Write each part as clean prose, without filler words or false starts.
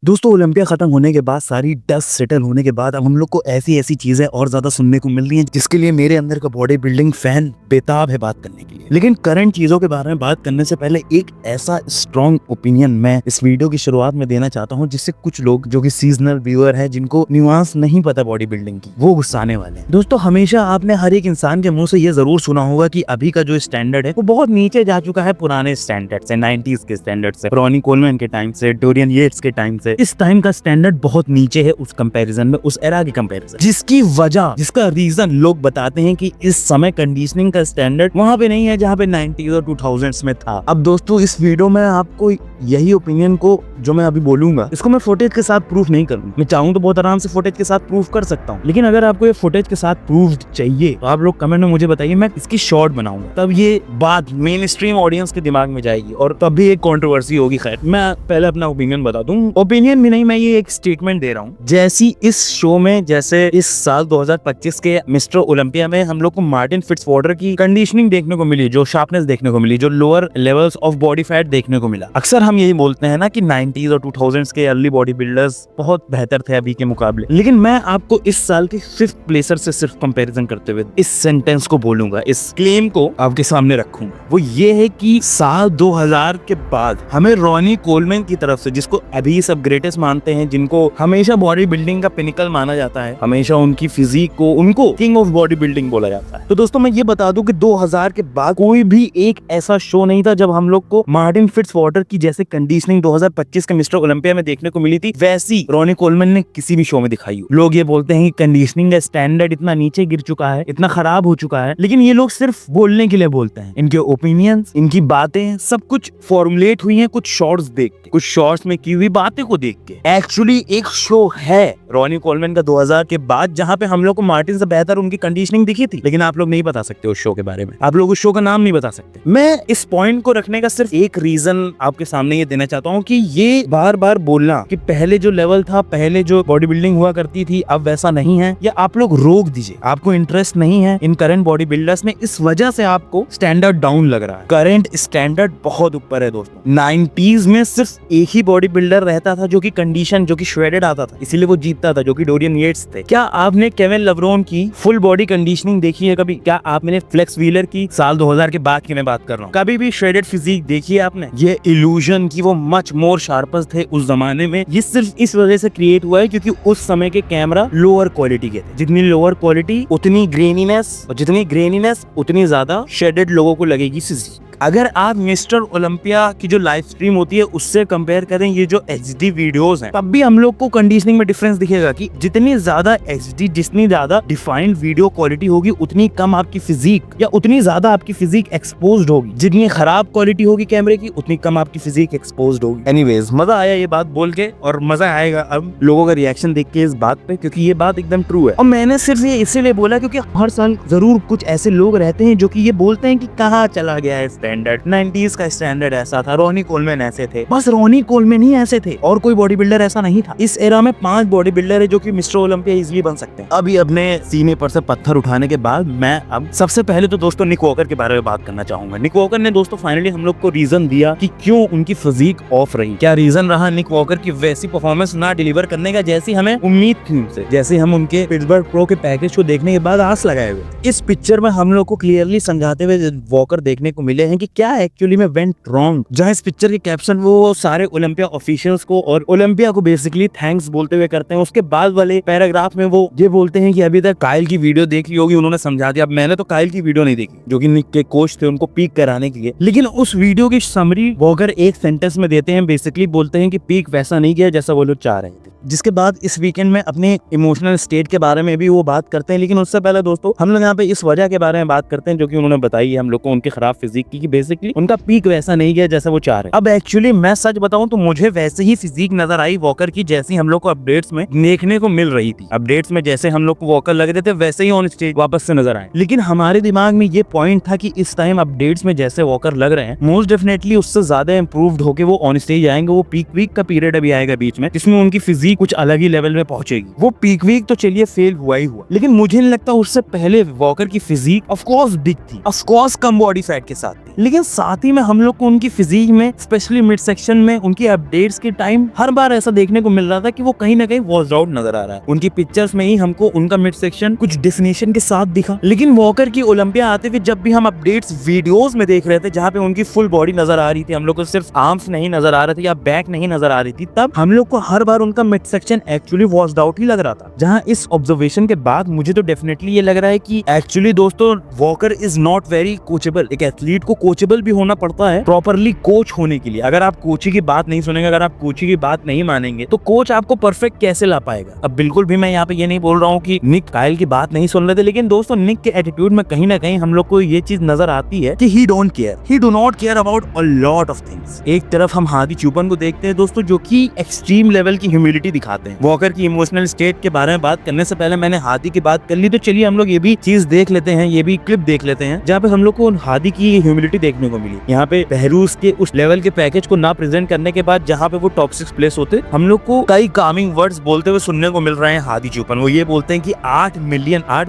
दोस्तों ओलंपिया खत्म होने के बाद सारी डस्ट सेटल होने के बाद अब हम लोग को ऐसी ऐसी चीजें और ज्यादा सुनने को मिल रही हैं जिसके लिए मेरे अंदर का बॉडी बिल्डिंग फैन बेताब है बात करने के लिए। लेकिन करंट चीजों के बारे में बात करने से पहले एक ऐसा स्ट्रॉन्ग ओपिनियन मैं इस वीडियो की शुरुआत में देना चाहता हूं जिससे कुछ लोग जो कि सीजनल व्यूअर है जिनको न्यूआंस नहीं पता बॉडी बिल्डिंग की वो गुस्साने वाले हैं। दोस्तों हमेशा आपने हर एक इंसान के मुंह से ये जरूर सुना होगा कि अभी का जो स्टैंडर्ड है वो बहुत नीचे जा चुका है पुराने स्टैंडर्ड से, 90s के स्टैंडर्ड से, रॉनी कोलमैन के टाइम से, डोरियन येट्स के टाइम से। इस टाइम का स्टैंडर्ड बहुत नीचे है उस कंपैरिजन में, उस एरा की कंपैरिजन, जिसकी वजह जिसका रीजन लोग बताते हैं कि इस समय कंडीशनिंग का स्टैंडर्ड वहां पे नहीं है जहां पे 90s और 2000s में था। अब दोस्तों इस वीडियो में आपको यही ओपिनियन को जो मैं अभी बोलूंगा इसको मैं फुटेज के साथ प्रूफ नहीं करूंगा। मैं चाहूं तो बहुत आराम से फुटेज के साथ प्रूफ कर सकता हूं, लेकिन अगर आपको ये फुटेज के साथ प्रूफ चाहिए तो आप लोग कमेंट में मुझे बताइए, मैं इसकी शॉर्ट बनाऊंगा, तब ये बात मेन स्ट्रीम ऑडियंस के दिमाग में जाएगी और तब भी एक कंट्रोवर्सी होगी। खैर मैं पहले अपना ओपिनियन बता दूं, ओपिनियन भी नहीं, मैं ये एक स्टेटमेंट दे रहा हूँ। जैसी इस शो में, जैसे इस साल 2025 के मिस्टर ओलंपिया में हम लोग को मार्टिन फिट्जवाटर की कंडीशनिंग देखने को मिली, जो शार्पनेस देखने को मिली, जो lower levels of body fat देखने को मिला। अक्सर हम यही बोलते हैं ना कि 90s और 2000s के अर्ली बॉडी बिल्डर्स बहुत बेहतर थे अभी के मुकाबले, लेकिन मैं आपको इस साल के 5th प्लेसर से सिर्फ कंपैरिजन करते हुए इस सेंटेंस को बोलूंगा, इस क्लेम को आपके सामने रखूंगा। वो ये है कि साल 2000 के बाद हमें रॉनी कोलमैन की तरफ से, जिसको अभी सब ग्रेटेस्ट मानते हैं, जिनको हमेशा बॉडी बिल्डिंग का पिनिकल माना जाता है, हमेशा उनकी फिजिक को उनको किंग ऑफ बॉडी बिल्डिंग बोला जाता है। तो दोस्तों मैं ये बता दूं कि 2000 के बाद कोई भी एक ऐसा शो नहीं था जब हम लोग को मार्टिन फिट्जवाटर की जैसे कंडीशनिंग 2025 के मिस्टर ओलंपिया में देखने को मिली थी, वैसी रॉनी कोलमैन ने किसी भी शो में दिखाई हो। लोग ये बोलते हैं कि कंडीशनिंग का स्टैंडर्ड इतना नीचे गिर चुका है, इतना खराब हो चुका है, लेकिन ये लोग सिर्फ बोलने के लिए बोलते हैं। इनके ओपिनियंस, इनकी बातें सब कुछ फॉर्मुलेट हुई हैं कुछ शॉर्ट्स देख के, कुछ शॉर्ट्स में की हुई बातें को देख के। एक्चुअली एक शो है रॉनी कोलमैन का 2000 के बाद जहां पे हम लोग को मार्टिन से बेहतर उनकी कंडीशनिंग दिखी थी, लेकिन आप लोग नहीं बता सकते उस शो के बारे में, आप लोग उस शो का नाम नहीं बता सकते। मैं इस पॉइंट को रखने का सिर्फ एक रीजन आपके सामने ये देना चाहता हूँ कि ये बार बार बोलना कि पहले जो लेवल था, पहले जो बॉडी बिल्डिंग हुआ करती थी अब वैसा नहीं है, या आप लोग रोक दीजिए। आपको इंटरेस्ट नहीं है इन करंट बॉडी बिल्डर्स में, इस वजह से आपको स्टैंडर्ड डाउन लग रहा है। करंट स्टैंडर्ड बहुत ऊपर है दोस्तों। 90s में सिर्फ एक ही बॉडी बिल्डर रहता था जो कि कंडीशन, जो कि श्रेडेड आता था, इसीलिए वो जीतता था, जो कि डोरियन येट्स थे। क्या आपने केविन लवरोन की फुल बॉडी कंडीशनिंग देखी है कभी? क्या आपने फ्लेक्स व्हीलर की, साल 2000 के बाद की मैं बात कर रहा हूँ, कभी भी श्रेडेड फिजिक देखी है आपने? ये इल्यूजन की वो मच मोर शार्पर थे उस जमाने में, ये सिर्फ इस वजह से क्रिएट हुआ है क्योंकि उस समय के कैमरा लोअर क्वालिटी के थे। जितनी लोअर क्वालिटी उतनी ग्रेनीनेस, और जितनी ग्रेनीनेस उतनी ज्यादा शेडेड लोगों को लगेगी फिजिक। अगर आप मिस्टर ओलंपिया की जो लाइव स्ट्रीम होती है उससे कंपेयर करें ये जो एचडी वीडियोस हैं, तब भी हम लोग को कंडीशनिंग में डिफरेंस दिखेगा कि जितनी ज्यादा एचडी, जितनी ज्यादा डिफाइंड वीडियो क्वालिटी होगी उतनी कम आपकी फिजिक, या उतनी ज्यादा आपकी फिजिक एक्सपोज्ड होगी। जितनी खराब क्वालिटी होगी कैमरे की उतनी कम आपकी फिजिक एक्सपोज्ड होगी। एनीवेज, मजा आया ये बात बोल के, और मजा आएगा अब लोगों का रिएक्शन देख के इस बात पे, क्योंकि ये बात एकदम ट्रू है। और मैंने सिर्फ ये इसीलिए बोला क्योंकि हर साल जरूर कुछ ऐसे लोग रहते हैं जो कि ये बोलते हैं कि कहाँ चला गया है स्टैंडर्ड, 90s का स्टैंडर्ड ऐसा था, रॉनी कोलमैन ऐसे थे, बस रॉनी कोलमैन ही ऐसे थे और कोई बॉडी बिल्डर ऐसा नहीं था। इस एरा में 5 बॉडी बिल्डर है जो कि मिस्टर ओलंपिया इजीली बन सकते हैं। अभी अपने सीने पर से पत्थर उठाने के बाद मैं अब सबसे पहले तो दोस्तों निक वॉकर के बारे में बात करना चाहूंगा। निक वॉकर ने दोस्तों फाइनली हम लोग को रीजन दिया कि क्यों उनकी फिजिक ऑफ रही। क्या रीजन रहा निक वॉकर की वैसी परफॉर्मेंस ना डिलीवर करने का जैसी हमें उम्मीद थी उनसे, जैसे हम उनके पिट्सबर्ग प्रो के पैकेज को देखने के बाद आस लगाए हुए। इस पिक्चर में हम लोग को क्लियरली समझाते हुए वॉकर देखने को मिले हैं कि क्या एक्चुअली में वेंट रॉन्ग। जहां इस पिक्चर के कैप्शन वो सारे ओलंपिया ऑफिशियल्स को और ओलंपिया को बेसिकली थैंक्स बोलते हुए करते हैं, उसके बाद वाले पैराग्राफ में वो ये बोलते हैं कि अभी तक काइल की वीडियो देख ली होगी, उन्होंने समझा दिया। अब मैंने तो काइल की वीडियो नहीं देखी जो कि निक के कोच थे उनको पीक कराने के लिए, लेकिन उस वीडियो की समरी वॉकर एक सेंटेंस में देते हैं, बेसिकली बोलते हैं कि पीक वैसा नहीं किया जैसा वो लोग चाह रहे थे। जिसके बाद इस वीकेंड में अपने इमोशनल स्टेट के बारे में भी वो बात करते हैं, लेकिन उससे पहले दोस्तों हम लोग यहाँ पे इस वजह के बारे में बात करते हैं जो कि उन्होंने बताई है हम लोग को उनके खराब फिजिक की, कि बेसिकली उनका पीक वैसा नहीं गया जैसा वो चाह रहे। अब एक्चुअली मैं सच बताऊं तो मुझे वैसे ही फिजिक नजर आई वॉकर की जैसी हम लोग को अपडेट्स में देखने को मिल रही थी। अपडेट्स में जैसे हम लोग को वॉकर लग रहे थे वैसे ही ऑन स्टेज वापस से नजर आए, लेकिन हमारे दिमाग में ये पॉइंट था कि इस टाइम अपडेट्स में जैसे वॉकर लग रहे हैं मोस्ट डेफिनेटली उससे ज्यादा इंप्रूव्ड होकर वो ऑन स्टेज आएंगे। वो पीक वीक का पीरियड अभी आएगा बीच में जिसमें उनकी फिजिक कुछ अलग ही लेवल में पहुंचेगी। वो पीक वीक तो चलिए फेल हुआ ही हुआ, लेकिन मुझे नहीं लगता उससे पहले वॉकर की फिजिक ऑफ कोर्स बिग थी, of course come body fat के साथ थी, लेकिन साथ ही में हम लोग को उनकी फिजिक में, स्पेशली मिड सेक्शन में, उनकी अपडेट्स के टाइम हर बार ऐसा देखने को मिल रहा था कि वो कहीं ना कहीं वॉश आउट नजर आ रहा है। उनकी पिक्चर्स में ही हमको उनका मिड सेक्शन कुछ डेफिनेशन के साथ दिखा। लेकिन वॉकर की ओलंपिया आते हुए जब भी हम अपडेट्स वीडियोस में देख रहे थे जहाँ पे उनकी फुल बॉडी नजर आ रही थी, हम लोग को सिर्फ आर्म्स नहीं नजर आ रहे थे या बैक नहीं नजर आ रही थी, तब हम लोग को हर बार उनका mid section actually washed out ही लग रहा था। जहाँ इस ऑब्जर्वेशन के बाद मुझे तो डेफिनेटली ये लग रहा है कि एक्चुअली दोस्तों walker is not very coachable. एक एथलीट को कोचेबल भी होना पड़ता है प्रॉपरली कोच होने के लिए। अगर आप कोची की बात नहीं सुनेंगे, अगर आप कोची की बात नहीं मानेंगे, तो कोच आपको परफेक्ट कैसे ला पाएगा। अब बिल्कुल भी मैं यहाँ पे ये नहीं बोल रहा हूँ कि निक काइल की बात नहीं सुन रहे थे, लेकिन दोस्तों निक के एटीट्यूड में कहीं ना कहीं हम लोग को ये चीज नजर आती है कि ही don't care, he do not care about a lot of things. एक तरफ हम हादी चुपन को देखते हैं दोस्तों, जो कि एक्सट्रीम लेवल की ह्यूमिलिटी दिखाते हैं। वॉकर की इमोशनल स्टेट के बारे में बात करने से पहले मैंने हादी की बात कर ली, तो चलिए हम लोग ये भी चीज देख लेते हैं, ये भी क्लिप देख लेते हैं जहाँ पे हम लोग को हादी की ह्यूमिलिटी देखने को मिली। यहाँ पे बहरूस के उस लेवल के पैकेज को ना प्रेजेंट करने के बाद जहाँ पे वो टॉप 6 प्लेस होते, हम लोग को कई कामिंग वर्ड्स बोलते हुए सुनने को मिल रहे हैं हादी चुपन। वो ये बोलते हैं कि 8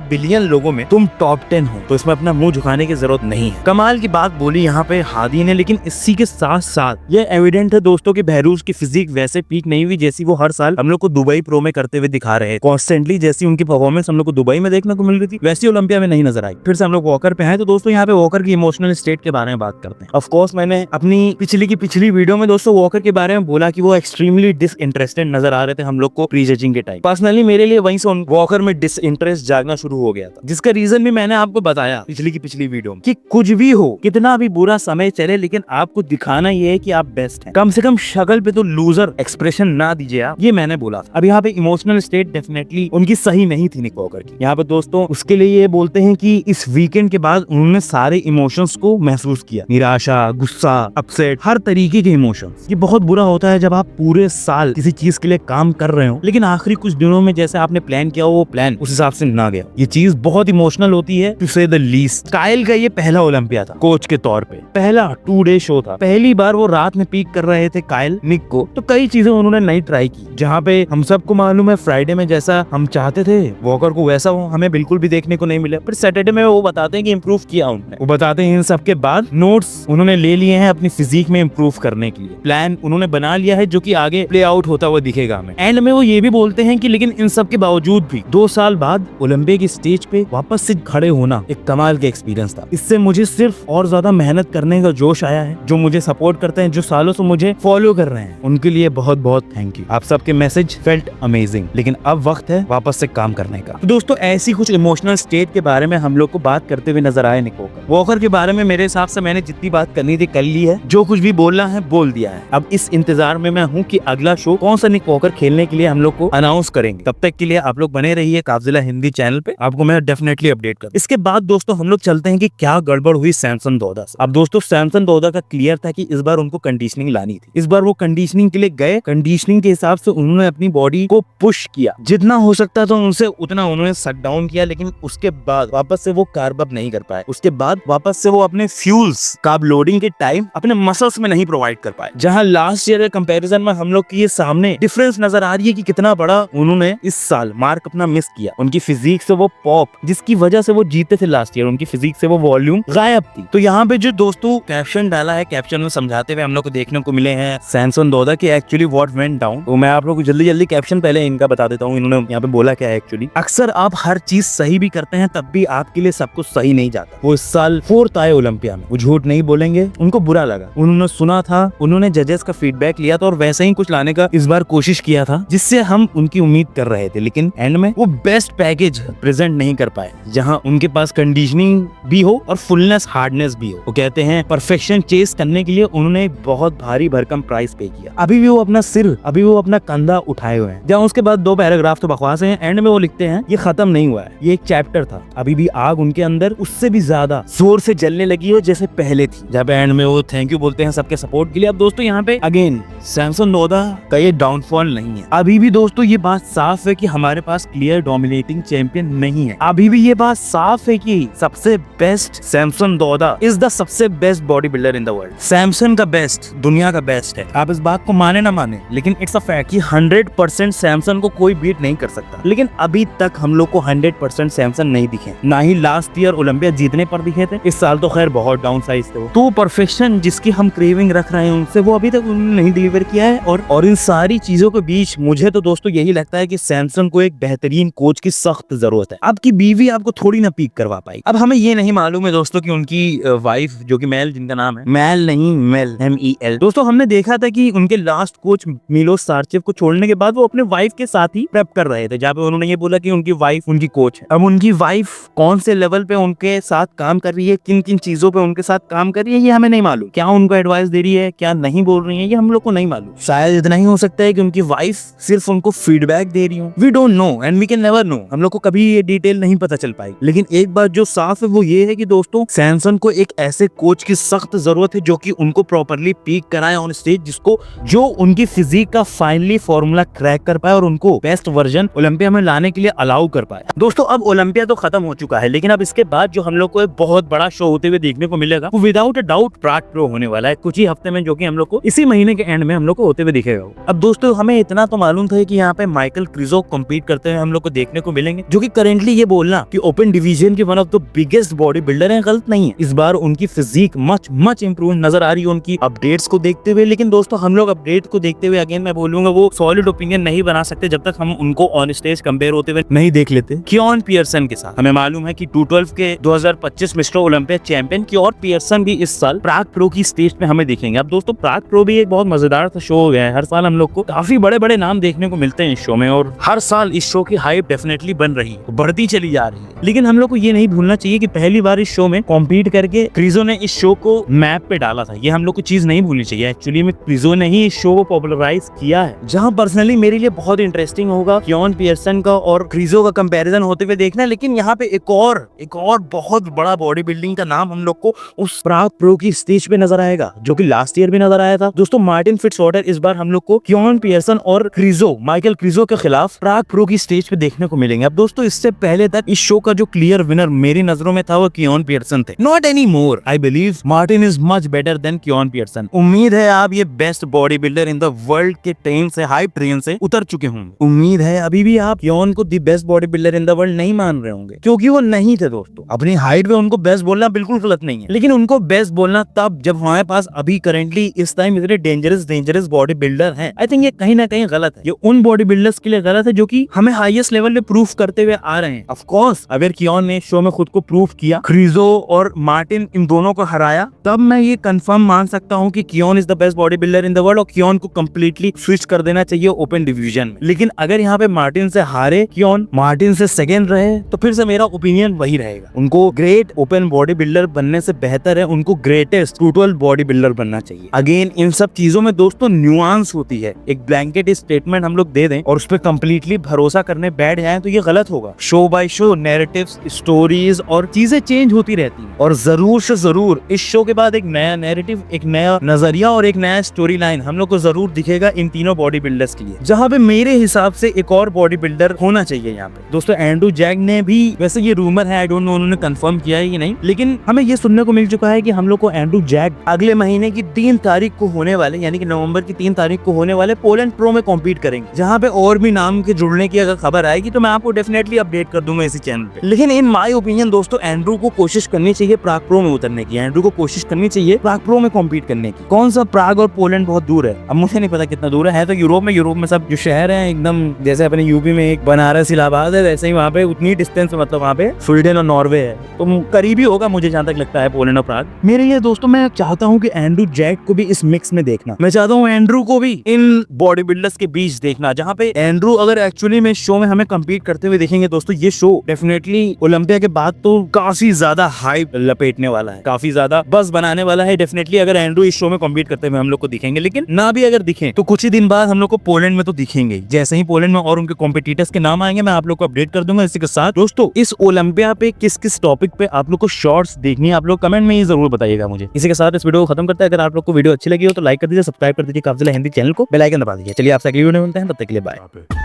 बिलियन लोगों में तुम टॉप 10 हो, तो इसमें अपना मुंह झुकाने की जरूरत नहीं है। कमाल की बात बोली यहाँ पे हादी ने। लेकिन इसी के साथ साथ ये एविडेंट है दोस्तों कि बहरूस की फिजिक वैसे पीक नहीं हुई जैसी वो हर साल हम लोग को दुबई प्रो में करते हुए दिखा रहे हैं। कॉन्स्टेंटली जैसी उनकी परफॉर्मेंस हम लोग को दुबई में देखने को मिल रही थी, वैसी ओलंपिया में नहीं नजर आई। फिर से हम लोग वॉकर पे हैं, तो दोस्तों यहाँ पे वॉकर की इमोशनल स्टेट के बारे में बात करते हैं। ऑफ कोर्स मैंने अपनी पिछली वीडियो में दोस्तों वॉकर के बारे में बोला कि वो एक्सट्रीमली डिसइंटरेस्टेड नजर आ रहे थे हम लोग को प्री जजिंग के टाइम। पर्सनली मेरे लिए वहीं से वॉकर में डिसइंटरेस्ट जागना शुरू हो गया था, जिसका रीजन भी मैंने आपको बताया पिछली वीडियो में कि कुछ भी हो, कितना भी बुरा समय चले, लेकिन आपको दिखाना ये है कि आप बेस्ट हैं। कम से कम शक्ल पे तो लूजर एक्सप्रेशन ना दीजिए आप, ये मैंने बोला था। अब यहाँ पे इमोशनल स्टेट डेफिनेटली उनकी सही नहीं थी निक वॉकर की। यहाँ पे दोस्तों उसके लिए ये बोलते हैं कि इस वीकेंड के बाद उन्होंने सारे इमोशंस को महसूस किया, निराशा, गुस्सा, अपसेट, हर तरीके के इमोशंस। ये बहुत बुरा होता है जब आप पूरे साल किसी चीज के लिए काम कर रहे हो, लेकिन आखिरी कुछ दिनों में जैसे आपने प्लान किया हो वो प्लान उस हिसाब से ना गया। ये चीज बहुत इमोशनल होती है, टू से द लीस्ट। काइल का ये पहला ओलंपिया था कोच के तौर पे, पहला 2 डे शो था, पहली बार वो रात में पीक कर रहे थे काइल निक को, तो कई चीजें उन्होंने नई ट्राई की। जहाँ पे हम सबको मालूम है फ्राइडे में जैसा हम चाहते थे वॉकर को वैसा हमें बिल्कुल भी देखने को नहीं मिला। फिर सैटरडे में वो बताते हैं कि इम्प्रूव किया उन्होंने। वो बताते हैं इन सब के बाद नोट्स उन्होंने ले लिए हैं अपनी फिजिक में इम्प्रूव करने के लिए, प्लान उन्होंने बना लिया है जो कि आगे प्ले आउट होता हुआ दिखेगा हमें। एंड में वो ये भी बोलते हैं कि लेकिन इन सब के बावजूद भी 2 साल बाद ओलंपिया की स्टेज पे वापस से खड़े होना एक कमाल का एक्सपीरियंस था। इससे मुझे सिर्फ और ज्यादा मेहनत करने का जोश आया है। जो मुझे सपोर्ट करते हैं, जो सालों से मुझे फॉलो कर रहे हैं, उनके लिए बहुत बहुत थैंक यू। आप सबके मैसेज फेल्ट अमेजिंग, लेकिन अब वक्त है वापस से काम करने का। तो दोस्तों ऐसी कुछ इमोशनल स्टेट के बारे में हम लोग को बात करते हुए नजर आए निक वॉकर। वॉकर के बारे में मेरे हिसाब से मैंने जितनी बात करनी थी कर ली है, जो कुछ भी बोलना है बोल दिया है। अब इस इंतजार में मैं हूँ कि अगला शो कौन सा निक वॉकर खेलने के लिए हम लोग को अनाउंस करेंगे। तब तक के लिए आप लोग बने रहिए काफजिला हिंदी चैनल पे, आपको मैं डेफिनेटली अपडेट कर। इसके बाद दोस्तों हम लोग चलते हैं कि क्या गड़बड़ हुई सैमसन दौदा से। अब दोस्तों सैमसन दौदा का क्लियर था कि इस बार उनको कंडीशनिंग लानी थी। इस बार वो कंडीशनिंग के लिए गए, कंडीशनिंग के हिसाब से उन्होंने अपनी बॉडी को पुश किया, जितना हो सकता था उनसे उतना उन्होंने शट डाउन किया, लेकिन उसके बाद वापस से वो कार्ब अप नहीं कर पाए। उसके बाद वापस से वो अपने फ्यूल्स कार्ब लोडिंग के टाइम अपने मसल्स में नहीं प्रोवाइड कर पाए। जहां लास्ट ईयर के कंपैरिजन में हम लोग की ये सामने डिफरेंस नजर आ रही है कि कितना बड़ा उन्होंने इस साल मार्क अपना मिस किया। उनकी फिजिक से वो पॉप जिसकी वजह से वो जीते थे लास्ट ईयर, उनकी फिजिक से वो वॉल्यूम गायब थी। तो यहाँ पे जो दोस्तों कैप्शन डाला है, कैप्शन में समझाते हुए हम लोग को देखने को मिले हैं सैमसन दौदा के एक्चुअली व्हाट वेंट डाउन। तो मैं आप लोग को जल्दी कैप्शन पहले इनका बता देता हूँ। इन्होंने यहाँ पे बोला क्या है एक्चुअली, अक्सर आप हर चीज सही भी करते हैं तब भी आपके लिए सब कुछ सही नहीं जाता। वो इस साल 4th आए ओलंपिया में, वो झूठ नहीं बोलेंगे, उनको बुरा लगा। उन्होंने सुना था, उन्होंने जजेस का फीडबैक लिया था और वैसे ही कुछ लाने का इस बार कोशिश किया था जिससे हम उनकी उम्मीद कर रहे थे, लेकिन एंड में वो बेस्ट पैकेज प्रेजेंट नहीं कर पाए, जहां उनके पास कंडीशनिंग भी हो और फुलनेस हार्डनेस भी हो। वो कहते हैं परफेक्शन चेस करने के लिए उन्होंने बहुत भारी भरकम प्राइस पे किया। अभी भी वो अपना सिर, अभी वो अपना कंधा उठाए हुए हैं। जहाँ उसके बाद 2 पैराग्राफ तो बकवास हैं, एंड में वो लिखते हैं ये खत्म नहीं हुआ है, ये एक चैप्टर था, अभी भी आग उनके अंदर उससे भी ज्यादा जोर से जलने लगी हो जैसे पहले थी। जब एंड में वो थैंक यू बोलते हैं सबके सपोर्ट के लिए। अब दोस्तों यहाँ पे अगेन सैमसन दौदा का ये डाउनफॉल नहीं है। अभी भी दोस्तों ये बात साफ है कि हमारे पास क्लियर डोमिनेटिंग चैंपियन नहीं है। अभी भी ये बात साफ है कि सबसे बेस्ट सैमसन दौदा इज द सबसे best bodybuilder in the world. Samson का बेस्ट दुनिया का बेस्ट है। आप इस बात को माने ना माने, लेकिन इट्स अ फैक्ट कि 100% सैमसन को कोई बीट नहीं कर सकता। लेकिन अभी तक हम लोग को 100% सैमसन नहीं दिखे, ना ही लास्ट ईयर ओलंपिया जीतने पर दिखे थे। इस साल तो खैर बहुत बहुत डाउन साइज थे। तो परफेक्शन जिसकी हम क्रेविंग रख रहे हैं उनसे, वो अभी तक उन्होंने नहीं डिलीवर किया है। और इन सारी चीजों के बीच मुझे तो दोस्तों यही लगता है कि सैमसंग को एक बेहतरीन कोच की सख्त जरूरत है। आपकी बीवी आपको थोड़ी ना पीक करवा पाई। अब हमें ये नहीं मालूम है दोस्तों कि उनकी वाइफ जो कि मेल, जिनका नाम है मेल नहीं मेल MEL, दोस्तों हमने देखा था कि उनके लास्ट कोच मिलोस सार्चेव को छोड़ने के बाद वो अपने वाइफ के साथ ही प्रेप कर रहे थे, जहाँ पे उन्होंने ये बोला कि उनकी वाइफ उनकी कोच है। अब उनकी वाइफ कौन से लेवल पे उनके साथ काम कर रही है, किन किन चीजों पे उनके साथ काम कर रही है, ये हमें नहीं मालूम। क्या उनको एडवाइस दे रही है, क्या नहीं बोल रही है, ये हम लोग को नहीं मालूम। शायद इतना ही हो सकता है कि उनकी वाइफ सिर्फ उनको फीडबैक दे रही हो। We don't know and we can never know. हम लोग को कभी ये डिटेल नहीं पता चल पाई। लेकिन एक बात जो साफ है वो ये है कि दोस्तों सैमसंग को एक ऐसे कोच की सख्त जरूरत है जो कि उनको प्रॉपरली पीक कराए ऑन स्टेज, जो उनकी फिजिक का फाइनली फॉर्मूला क्रैक कर पाए और उनको बेस्ट वर्जन ओलंपिया में लाने के लिए अलाउ कर पाए। दोस्तों अब ओलंपिया तो खत्म हो चुका है, लेकिन अब इसके बाद जो हम लोग को एक बहुत बड़ा शो होते हुए देखने को मिलेगा वो without a doubt Prague pro होने वाला है कुछ ही हफ्ते में, जो कि हम लोग को इसी महीने के एंड में हम लोग को होते हुए दिखेगा। अब दोस्तों हमें इतना तो मालूम था कि यहाँ पे माइकल क्रिजो कम्पीट करते हुए हम लोग को देखने को मिलेंगे, जो कि करेंटली ये बोलना कि ओपन डिवीजन के one of the biggest body builder है गलत नहीं है। इस बार उनकी फिजिक मच इंप्रूव नजर आ रही है उनकी अपडेट्स को देखते हुए। लेकिन दोस्तों हम लोग अपडेट को देखते हुए अगेन मैं बोलूंगा वो सॉलिड ओपिनियन नहीं बना सकते जब तक हम उनको ऑन स्टेज कंपेयर होते हुए नहीं देख लेते कियोन पियर्सन के साथ। हमें मालूम है कि 212 के 2025 मिस्टर ओलंपिया चैंपियन कियोन पियर्सन भी इस साल प्राग प्रो की स्टेज पे हमें दिखेंगे। अब दोस्तों प्राग प्रो भी एक बहुत मजेदार सा शो हो गया है। हर साल हम लोग को काफी बड़े बड़े नाम देखने को मिलते हैं इस शो में और हर साल इस शो की हाइप डेफिनेटली बन रही है, बढ़ती चली जा रही है। लेकिन हम लोग को ये नहीं भूलना चाहिए कि पहली बार इस शो में कॉम्पीट करके क्रिजो ने इस शो को मैप पे डाला था। ये हम लोग को चीज नहीं भूलनी चाहिए। एक्चुअली में क्रिजो ने ही इस शो को पॉपुलराइज किया है। जहां पर्सनली मेरे लिए बहुत इंटरेस्टिंग होगा कियोन पियर्सन का और क्रिजो का कंपैरिजन होते हुए देखना। लेकिन यहाँ पे एक और बहुत बड़ा बॉडी बिल्डिंग का नाम हम लोग को उस प्राग प्रो की स्टेज पे नजर आएगा, जो कि लास्ट ईयर भी नजर आया था। दोस्तों मार्टिन फिट्जवाटर इस बार हम लोग को कियोन पियर्सन और क्रिजो, माइकल क्रिजो के खिलाफ प्राग प्रो की स्टेज पे देखने को मिलेंगे। अब दोस्तों इससे पहले तक इस शो का जो क्लियर विनर मेरी नजरों में था वो कियोन पियर्सन थे। Not any more, I believe Martin is much better than कियोन Pearson. उम्मीद है आप ये best bodybuilder in the world के ट्रेन से, हाइप ट्रेन से उतर चुके होंगे। उम्मीद है अभी भी आप कियोन को the best bodybuilder in the world नहीं मान रहे होंगे, क्योंकि वो नहीं थे दोस्तों। अपनी हाइट पे उनको बेस्ट बोलना बिल्कुल गलत नहीं है, लेकिन उनको बेस्ट बोलना तब जब हमारे पास अभी करेंटली इस टाइम इतने डेंजरस बॉडी बिल्डर हैं। आई थिंक ये कहीं ना कहीं गलत है। ये उन बॉडी बिल्डर्स के लिए गलत है जो कि हमें हाईएस्ट लेवल पे प्रूफ करते हुए आ रहे हैं। ऑफ कोर्स अगर कियोन ने शो में खुद को प्रूफ किया, क्रिजो और मार्टिन इन दोनों को हराया, तब मैं ये कंफर्म मान सकता हूँ कि Keone is the best bodybuilder in the world और कियोन को कंप्लीटली स्विच कर देना चाहिए ओपन डिवीजन में। लेकिन अगर यहाँ पे मार्टिन से हारे कियोन, मार्टिन से सेकेंड रहे, तो फिर से मेरा ओपिनियन वही रहेगा। उनको ग्रेट ओपन बॉडी बिल्डर बनने से बेहतर है उनको ग्रेटेस्ट टोटल बॉडी बिल्डर बनना चाहिए। अगेन इन सब चीजों में दोस्तों न्यूआंस होती है। एक ब्लैंकेट स्टेटमेंट हम लोग दे दें और उस पर कंप्लीटली भरोसा करने बैठ जाएं तो ये गलत होगा। Show by show narratives, stories और चीजें चेंज होती रहती हैं और जरूर से जरूर इस शो के बाद एक नया नैरेटिव, एक नया नजरिया और एक नया स्टोरी लाइन हम लोग को जरूर दिखेगा इन तीनों बॉडी बिल्डर्स के लिए, जहाँ पे मेरे हिसाब से एक और बॉडी बिल्डर होना चाहिए यहाँ पे। दोस्तों एंड्रू जैग ने भी, वैसे ये रूमर है, आई डोंट नो उन्होंने कंफर्म किया है कि नहीं, लेकिन हमें ये सुनने को मिल चुका है कि हम लोग को एंड्रू जैग अगले महीने की 3 तारीख को होने वाले, यानी कि नवंबर की 3 तारीख को होने वाले पोलैंड प्रो में कॉम्पीट करेंगे, जहाँ पे और भी नाम के जुड़ने की अगर खबर आएगी तो मैं आपको डेफिनेटली अपडेट कर दूंगा इसी चैनल पे। लेकिन इन माय ओपिनियन दोस्तों एंड्रू को कोशिश करनी चाहिए प्राग प्रो में उतरने की, एंड्रू को कोशिश करनी चाहिए प्राग प्रो में कॉम्पीट करने की। कौन सा प्राग और पोलैंड बहुत दूर है, अब मुझे नहीं पता कितना दूर है तो यूरोप में सब जो शहर है एकदम, जैसे अपने यूपी में एक बनारस इलाहाबाद है, वैसे ही वहाँ पे उतनी डिस्टेंस, मतलब वहाँ पे स्वीडन और नॉर्वे है, तो करीबी होगा मुझे जहाँ तक लगता है पोलैंड और प्राग। मेरे लिए दोस्तों मैं चाहता हूँ कि एंड्रू जैग को भी इस मिक्स में देखना, मैं चाहता हूँ एंड्रू को भी इन बॉडी बिल्डर्स के बीच देखना, जहाँ पे एंड्रू अगर एक्चुअली में शो में हमें कम्पीट करते हुए देखेंगे दोस्तों, ये शो डेफिनेटली ओलंपिया के बाद तो काफी ज्यादा हाइप लपेटने वाला है, काफी ज्यादा बस बनाने वाला है। डेफिनेटली अगर एंड्रू इस शो में कम्पीट करते हुए हम लोग को दिखेंगे, लेकिन ना भी अगर दिखे तो कुछ ही दिन बाद हम लोग को पोलैंड में तो दिखेंगे। जैसे ही पोलैंड में और उनके कॉम्पिटिटर्स के नाम आएंगे मैं आप लोग को अपडेट कर दूंगा। इसी के साथ दोस्तों इस ओलंपिया पे किस किस टॉपिक पे आप लोग को शॉर्ट्स देखनी है, आप लोग कमेंट में ही जरूर बताइएगा मुझे। इसी के साथ इस वीडियो को खत्म करते हैं। अगर आप लोग को वीडियो अच्छी लगी हो तो लाइक कर दीजिए, सब्सक्राइब कर दीजिए काफिला हिंदी चैनल को, बेल आइकन दबा दीजिए। चलिए आपसे अगली वीडियो में मिलते हैं, तब तक के लिए बाय।